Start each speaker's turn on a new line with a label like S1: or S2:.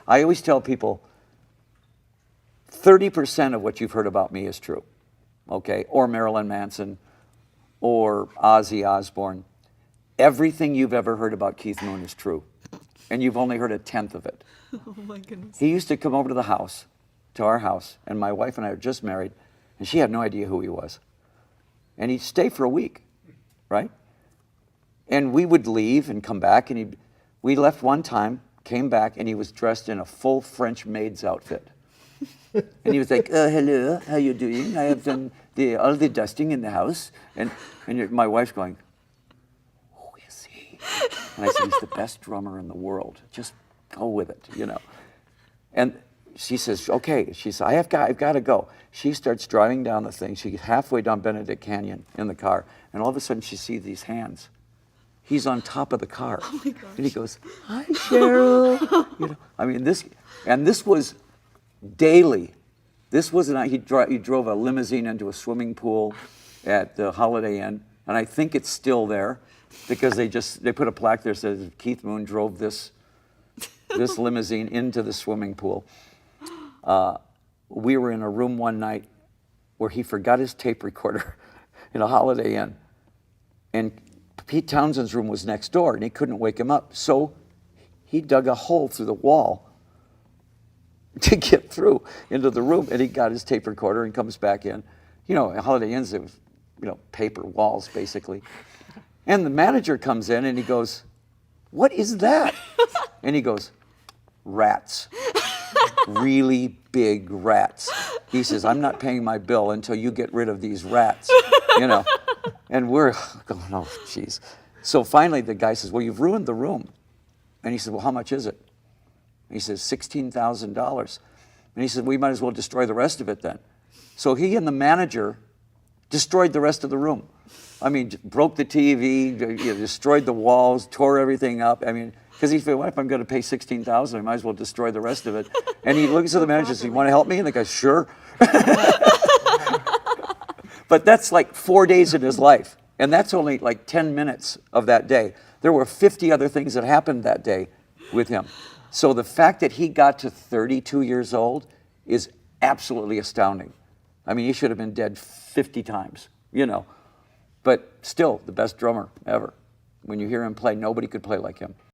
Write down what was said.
S1: I always tell people 30% of what you've heard about me is true, okay? Or Marilyn Manson, or Ozzy Osbourne. Everything you've ever heard about Keith Moon is true, and you've only heard 1/10 of it.
S2: Oh my goodness.
S1: He used to come over to the house, to our house, and my wife and I were just married, and she had no idea who he was. And he'd stay for a week, right? And we would leave and come back, and we left one time, came back, and he was dressed in a full French maid's outfit. And he was like, hello, how you doing? I have done all the dusting in the house. And my wife's going, who is he? And I said, he's the best drummer in the world. Just go with it, you know. And she says, okay. She says, I've got to go. She starts driving down the thing. She gets halfway down Benedict Canyon in the car. And all of a sudden, she sees these hands. He's on top of the car.
S2: Oh my gosh.
S1: And he goes, hi, Cheryl. You know, I mean, this was daily. This was he drove a limousine into a swimming pool at the Holiday Inn, and I think it's still there because they put a plaque there that says Keith Moon drove this limousine into the swimming pool. We were in a room one night where he forgot his tape recorder in a Holiday Inn, and Pete Townshend's room was next door, and he couldn't wake him up, so he dug a hole through the wall to get through into the room, and he got his tape recorder and comes back in. You know, at Holiday Inns, it was, you know, paper walls, basically. And the manager comes in, and he goes, what is that? And he goes, rats. Really big rats. He says, I'm not paying my bill until you get rid of these rats, you know. And we're going, oh, jeez. So finally, the guy says, well, you've ruined the room. And he said, well, how much is it? He says, $16,000. And he said, we might as well destroy the rest of it then. So he and the manager destroyed the rest of the room. I mean, broke the TV, destroyed the walls, tore everything up. I mean, because he said, well, if I'm going to pay $16,000, I might as well destroy the rest of it. And he looks at the manager and says, you want to help me? And the guy, sure. But that's like 4 days in his life. And that's only like 10 minutes of that day. There were 50 other things that happened that day with him. So the fact that he got to 32 years old is absolutely astounding. I mean, he should have been dead 50 times, you know. But still, the best drummer ever. When you hear him play, nobody could play like him.